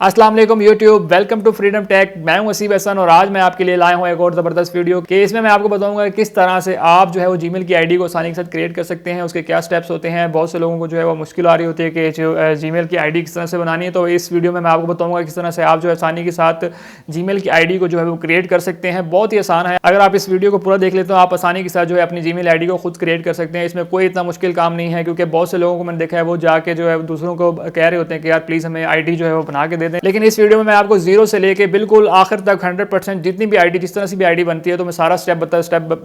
अस्सलाम वालेकुम YouTube, welcome to freedom tech. मैं हूं वसीम हसन और आज मैं आपके लिए लाया हूं एक और ज़बरदस्त वीडियो कि इसमें मैं आपको बताऊंगा किस तरह से आप जो है वो जीमेल की आईडी को आसानी के साथ क्रिएट कर सकते हैं, उसके क्या स्टेप्स होते हैं। बहुत से लोगों को जो है वो मुश्किल आ रही होती है कि जो जीमेल की आईडी किस तरह से बनानी है। तो इस वीडियो में मैं आपको बताऊँगा किस तरह से आप जो है आसानी के साथ जीमेल की आईडी को जो है वो क्रिएट कर सकते हैं। बहुत ही आसान है, अगर आप इस वीडियो को पूरा देख लेते हो आप आसानी के साथ जो है अपनी जीमेल आईडी को खुद क्रिएट कर सकते हैं। इसमें कोई इतना मुश्किल काम नहीं है, क्योंकि बहुत से लोगों को मैंने देखा है वो जाके जो है दूसरों को कह रहे होते हैं कि यार प्लीज़ हमें आईडी जो है वो बना के दे दें। लेकिन इस वीडियो में मैं आपको जीरो से लेके बिल्कुल आखिर तक 100% जितनी भी आईडी जिस तरह से भी आईडी बनती है तो मैं सारा स्टेप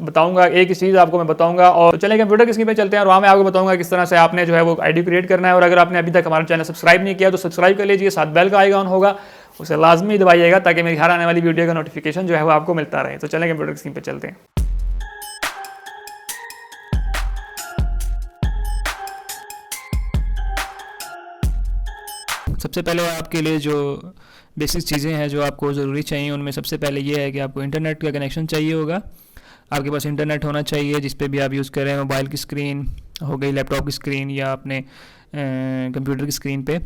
बताऊंगा। एक ही चीज़ आपको मैं बताऊंगा। और चलें कंप्यूटर की स्क्रीन पे चलते हैं और वहाँ मैं आपको बताऊंगा किस तरह से आपने जो है वो आईडी क्रिएट करना है। और अगर आपने अभी तक हमारा चैनल सब्सक्राइब नहीं किया तो सब्सक्राइब कर लीजिए, साथ बेल का आइकॉन होगा उसे लाजमी दबाइएगा ताकि मेरी हर आने वाली वीडियो का नोटिफिकेशन जो है वो आपको मिलता रहे। तो चलें कंप्यूटर की स्क्रीन पर चलते हैं। सबसे पहले आपके लिए जो बेसिक चीज़ें हैं जो आपको ज़रूरी चाहिए, उनमें सबसे पहले ये है कि आपको इंटरनेट का कनेक्शन चाहिए होगा। आपके पास इंटरनेट होना चाहिए जिस पे भी आप यूज़ कर रहे हैं। मोबाइल की स्क्रीन हो गई, लैपटॉप की स्क्रीन या अपने कंप्यूटर की स्क्रीन पे।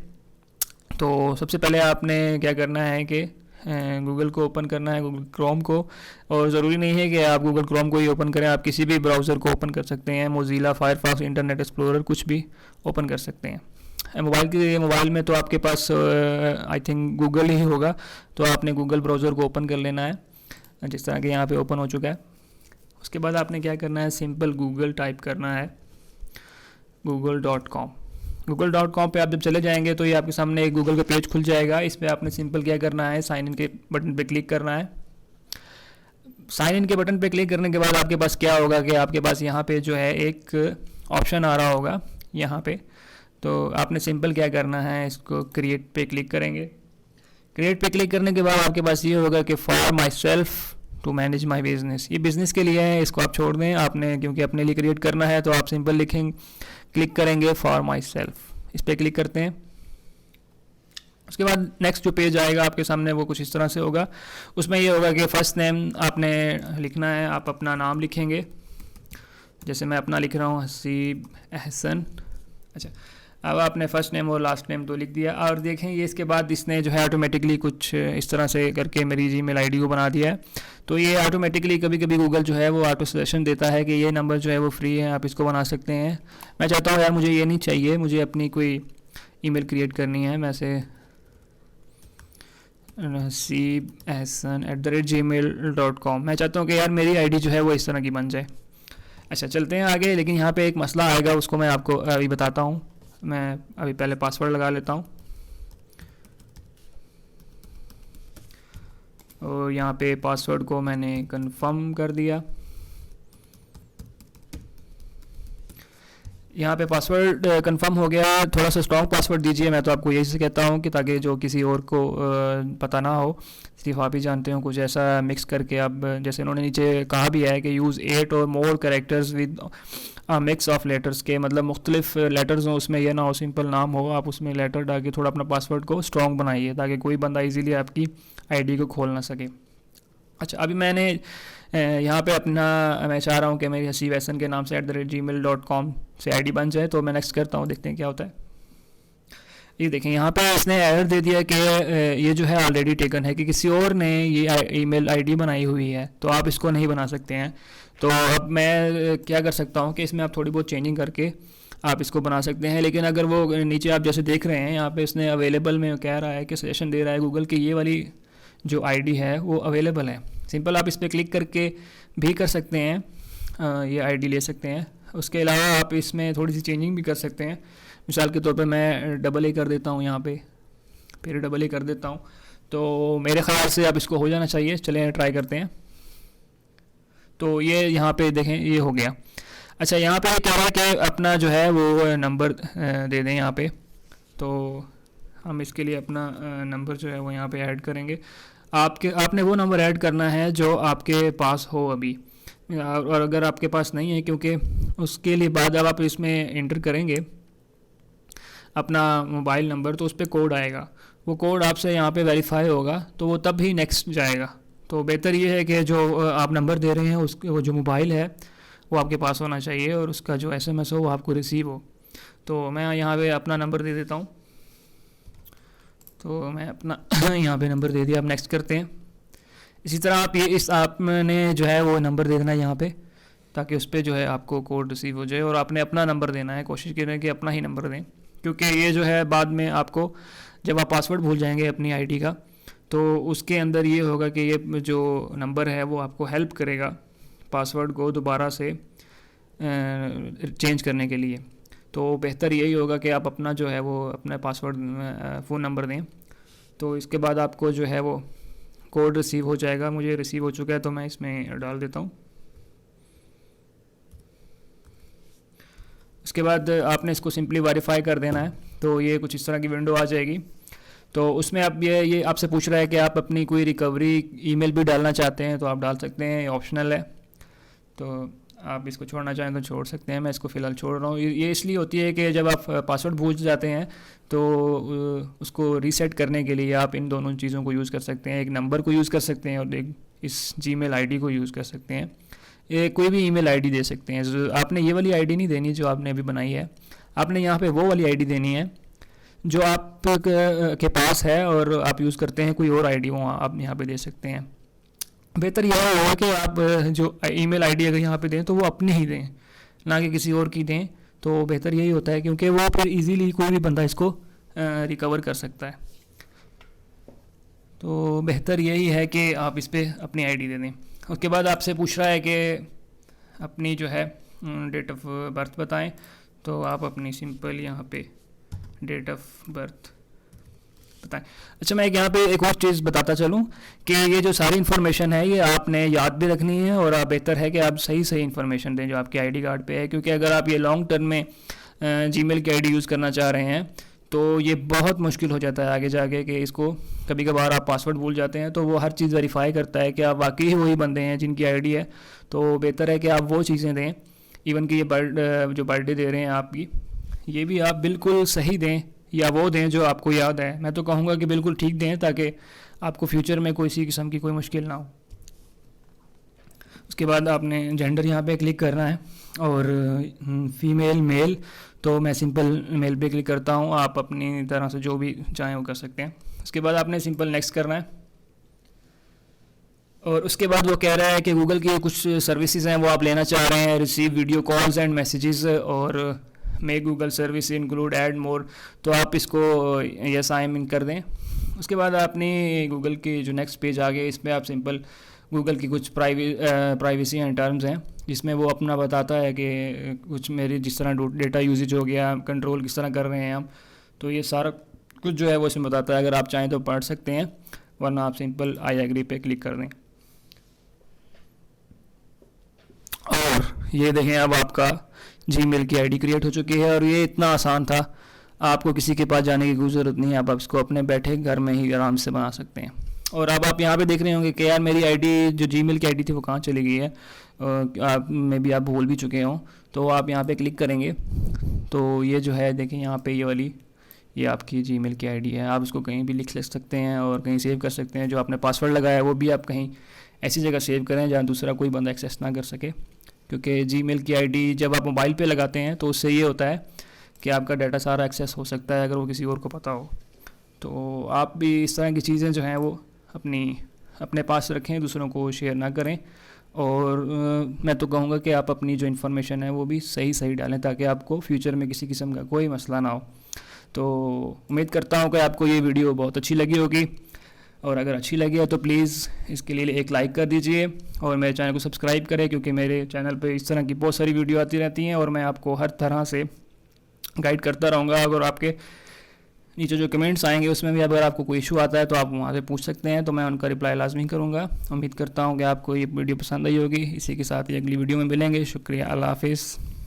तो सबसे पहले आपने क्या करना है कि गूगल को ओपन करना है, गूगल क्रोम को। और ज़रूरी नहीं है कि आप गूगल क्रोम को ही ओपन करें, आप किसी भी ब्राउज़र को ओपन कर सकते हैं। मोज़िला, फायरफॉक्स, इंटरनेट एक्सप्लोरर कुछ भी ओपन कर सकते हैं। मोबाइल में तो आपके पास आई थिंक गूगल ही होगा, तो आपने गूगल ब्राउज़र को ओपन कर लेना है, जिस तरह के यहाँ पे ओपन हो चुका है। उसके बाद आपने क्या करना है, सिंपल गूगल टाइप करना है, google.com। google.com पे आप जब चले जाएंगे तो ये आपके सामने एक गूगल का पेज खुल जाएगा। इस पर आपने सिंपल क्या करना है, साइन इन के बटन पे क्लिक करना है। साइन इन के बटन पे क्लिक करने के बाद आपके पास क्या होगा कि आपके पास यहाँ पे जो है एक ऑप्शन आ रहा होगा यहाँ पे। तो आपने सिंपल क्या करना है, इसको क्रिएट पे क्लिक करेंगे। क्रिएट पे क्लिक करने के बाद आपके पास ये होगा कि for myself to manage my business. ये बिज़नेस के लिए है, इसको आप छोड़ दें। आपने क्योंकि अपने लिए क्रिएट करना है तो आप सिंपल लिखेंगे, क्लिक करेंगे फॉर माई सेल्फ, इस पर क्लिक करते हैं। उसके बाद नेक्स्ट जो पेज आएगा आपके सामने वो कुछ इस तरह से होगा। उसमें ये होगा कि फ़र्स्ट नेम आपने लिखना है, आप अपना नाम लिखेंगे। जैसे मैं अपना लिख रहा हूँ हसीब अहसन। अच्छा, अब आपने फ़र्स्ट नेम और लास्ट नेम तो लिख दिया। और देखें ये इसके बाद इसने जो है ऑटोमेटिकली कुछ इस तरह से करके मेरी जीमेल आईडी को बना दिया है। तो ये ऑटोमेटिकली कभी कभी गूगल जो है वो ऑटो सजेशन देता है कि ये नंबर जो है वो फ्री है, आप इसको बना सकते हैं। मैं चाहता हूँ यार मुझे ये नहीं चाहिए, मुझे अपनी कोई ईमेल क्रिएट करनी है। मैं से hasibahasan@gmail.com, मैं चाहता हूँ कि यार मेरी आईडी जो है वो इस तरह की बन जाए। अच्छा, चलते हैं आगे। लेकिन यहाँ पे एक मसला आएगा, उसको मैं आपको अभी बताता हूँ। मैं अभी पहले पासवर्ड लगा लेता हूँ और यहाँ पे पासवर्ड को मैंने कंफर्म कर दिया। यहाँ पे पासवर्ड कंफर्म हो गया। थोड़ा सा स्ट्रॉन्ग पासवर्ड दीजिए, मैं तो आपको यही से कहता हूँ कि ताकि जो किसी और को पता ना हो, सिर्फ आप ही जानते हो। कुछ ऐसा मिक्स करके आप, जैसे इन्होंने नीचे कहा भी है कि यूज़ 8 और more characters with mix of letters के, मतलब मुख्तलिफ लेटर्स हों उसमें, यह ना हो सिंपल नाम हो। आप उसमें लेटर डाल के थोड़ा अपना पासवर्ड को स्ट्रॉन्ग बनाइए ताकि कोई बंदा इजीली आपकी आईडी को खोल ना सके। अच्छा, अभी मैंने यहाँ पे अपना, मैं चाह रहा हूँ कि मेरी हसीब अहसन के नाम से @gmail.com से आईडी बन जाए। तो मैं नेक्स्ट करता हूँ, देखते हैं क्या होता है। ये देखें यहाँ पे इसने एरर दे दिया कि ये जो है ऑलरेडी टेकन है, कि किसी और ने ये ईमेल आईडी बनाई हुई है, तो आप इसको नहीं बना सकते हैं। तो अब मैं क्या कर सकता हूँ कि इसमें आप थोड़ी बहुत चेंजिंग करके आप इसको बना सकते हैं। लेकिन अगर वो नीचे आप जैसे देख रहे हैं यहाँ पे इसने अवेलेबल में कह रहा है कि सजेशन दे रहा है गूगल की ये वाली जो आईडी है वो अवेलेबल है। सिंपल आप इस पर क्लिक करके भी कर सकते हैं, ये आईडी ले सकते हैं। उसके अलावा आप इसमें थोड़ी सी चेंजिंग भी कर सकते हैं। मिसाल के तौर पे मैं AA कर देता हूँ यहाँ पे, फिर AA कर देता हूँ। तो मेरे ख़्याल से अब इसको हो जाना चाहिए। चलें ट्राई करते हैं। तो ये यहाँ पे देखें ये हो गया। अच्छा, यहाँ पे कह रहा है कि अपना जो है वो नंबर दे दें यहाँ पे। तो हम इसके लिए अपना नंबर जो है वो यहाँ पे ऐड करेंगे। आपने वो नंबर ऐड करना है जो आपके पास हो अभी, और अगर आपके पास नहीं है, क्योंकि उसके लिए बाद अब आप इसमें इंटर करेंगे अपना मोबाइल नंबर तो उस पर कोड आएगा। वो कोड आपसे यहाँ पे वेरीफाई होगा तो वो तब ही नेक्स्ट जाएगा। तो बेहतर ये है कि जो आप नंबर दे रहे हैं उसके वो जो मोबाइल है वो आपके पास होना चाहिए और उसका जो SMS हो वो आपको रिसीव हो। तो मैं यहाँ पे अपना नंबर दे देता हूँ। तो मैं अपना यहाँ पे नंबर दे दिया, आप नेक्स्ट करते हैं। इसी तरह आप ये इस आपने जो है वो नंबर दे देना है यहाँ पे, ताकि उस पर जो है आपको कोड रिसीव हो जाए। और आपने अपना नंबर देना है, कोशिश करें कि अपना ही नंबर दें, क्योंकि ये जो है बाद में आपको जब आप पासवर्ड भूल जाएंगे अपनी आईडी का, तो उसके अंदर ये होगा कि ये जो नंबर है वो आपको हेल्प करेगा पासवर्ड को दोबारा से चेंज करने के लिए। तो बेहतर यही होगा कि आप अपना जो है वो अपना पासवर्ड फ़ोन नंबर दें। तो इसके बाद आपको जो है वो कोड रिसीव हो जाएगा। मुझे रिसीव हो चुका है तो मैं इसमें डाल देता हूँ। उसके बाद आपने इसको सिंपली वेरीफाई कर देना है। तो ये कुछ इस तरह की विंडो आ जाएगी। तो उसमें आप ये आपसे पूछ रहा है कि आप अपनी कोई रिकवरी ईमेल भी डालना चाहते हैं, तो आप डाल सकते हैं, ये ऑप्शनल है। तो आप इसको छोड़ना चाहें तो छोड़ सकते हैं, मैं इसको फ़िलहाल छोड़ रहा हूँ। ये इसलिए होती है कि जब आप पासवर्ड भूल जाते हैं तो उसको रीसेट करने के लिए आप इन दोनों चीज़ों को यूज़ कर सकते हैं। एक नंबर को यूज़ कर सकते हैं और एक इस जीमेल आईडी को यूज़ कर सकते हैं। ये कोई भी ईमेल आईडी दे सकते हैं। आपने ये वाली आईडी नहीं देनी जो आपने अभी बनाई है, आपने यहाँ पे वो वाली आईडी देनी है जो आप के पास है और आप यूज़ करते हैं। कोई और आईडी हो आप यहाँ पे दे सकते हैं। बेहतर यह होगा कि आप जो ईमेल आईडी अगर यहाँ पे दें तो वो अपनी ही दें, ना कि किसी और की दें। तो बेहतर यही होता है, क्योंकि वो फिर इजीली कोई भी बंदा इसको रिकवर कर सकता है। तो बेहतर यही है कि आप इस पर अपनी आईडी दे दें। उसके बाद आपसे पूछ रहा है कि अपनी जो है डेट ऑफ बर्थ बताएं। तो आप अपनी सिंपल यहाँ पे डेट ऑफ बर्थ बताएं। अच्छा, मैं यहाँ पे एक और चीज़ बताता चलूँ कि ये जो सारी इन्फॉर्मेशन है ये आपने याद भी रखनी है, और आप बेहतर है कि आप सही सही इन्फॉर्मेशन दें जो आपके आईडी कार्ड पे है। क्योंकि अगर आप ये लॉन्ग टर्म में जीमेल की आईडी यूज़ करना चाह रहे हैं तो ये बहुत मुश्किल हो जाता है आगे जाके, कि इसको कभी कभार आप पासवर्ड भूल जाते हैं तो वो हर चीज़ वेरीफाई करता है कि आप वाकई ही वही बंदे हैं जिनकी आईडी है। तो बेहतर है कि आप वो चीज़ें दें। इवन कि ये जो बर्थडे दे रहे हैं आपकी, ये भी आप बिल्कुल सही दें, या वो दें जो आपको याद है। मैं तो कहूँगा कि बिल्कुल ठीक दें, ताकि आपको फ्यूचर में कोई सी किस्म की कोई मुश्किल ना हो। उसके बाद आपने जेंडर यहाँ पे क्लिक करना है, और फीमेल मेल, तो मैं सिंपल मेल पे क्लिक करता हूँ। आप अपनी तरह से जो भी चाहें वो कर सकते हैं। उसके बाद आपने सिंपल नेक्स्ट करना है, और उसके बाद वो कह रहा है कि गूगल की कुछ सर्विसेज हैं वो आप लेना चाह रहे हैं, receive video calls and messages, और make Google service include add more. तो आप इसको यस आई एम इन कर दें। उसके बाद आपने गूगल के जो नेक्स्ट पेज आ गए, इसमें आप सिंपल गूगल की कुछ प्राइवेसी एंड टर्म्स हैं, जिसमें वो अपना बताता है कि कुछ मेरी जिस तरह डेटा यूजेज हो गया, कंट्रोल किस तरह कर रहे हैं हम। तो ये सारा कुछ जो है वो इसमें बताता है। अगर आप चाहें तो पढ़ सकते हैं, वरना आप सिंपल आई एग्री पे क्लिक कर दें। और ये देखें, अब आपका जीमेल की आईडी क्रिएट हो चुकी है, और ये इतना आसान था, आपको किसी के पास जाने की कोई ज़रूरत नहीं है। आप इसको अपने बैठे घर में ही आराम से बना सकते हैं। और अब आप यहाँ पे देख रहे होंगे कि यार मेरी आईडी जो जीमेल की आईडी थी वो कहाँ चली गई है। आप में भी आप भूल भी चुके हों, तो आप यहाँ पे क्लिक करेंगे तो ये जो है देखें यहाँ पे ये वाली, ये आपकी जीमेल की आईडी है। आप इसको कहीं भी लिख सकते हैं और कहीं सेव कर सकते हैं। जो आपने पासवर्ड लगाया है वो भी आप कहीं ऐसी जगह सेव करें जहाँ दूसरा कोई बंदा एक्सेस ना कर सके। क्योंकि जीमेल की आईडी जब आप मोबाइल पे लगाते हैं तो उससे ये होता है कि आपका डाटा सारा एक्सेस हो सकता है अगर वो किसी और को पता हो। तो आप भी इस तरह की चीज़ें जो हैं वो अपने पास रखें, दूसरों को शेयर ना करें। और मैं तो कहूँगा कि आप अपनी जो इन्फॉर्मेशन है वो भी सही डालें, ताकि आपको फ्यूचर में किसी किस्म का कोई मसला ना हो। तो उम्मीद करता हूँ कि आपको ये वीडियो बहुत अच्छी लगी होगी, और अगर अच्छी लगी है तो प्लीज़ इसके लिए एक लाइक कर दीजिए और मेरे चैनल को सब्सक्राइब करें, क्योंकि मेरे चैनल पे इस तरह की बहुत सारी वीडियो आती रहती हैं और मैं आपको हर तरह से गाइड करता रहूँगा। अगर आपके नीचे जो कमेंट्स आएंगे उसमें भी अगर आपको कोई इशू आता है तो आप वहाँ से पूछ सकते हैं, तो मैं उनका रिप्लाई लाजमी करूँगा। उम्मीद करता हूँ कि आपको ये वीडियो पसंद आई होगी। इसी के साथ ही अगली वीडियो में मिलेंगे। शुक्रिया, अल्लाह हाफिज़।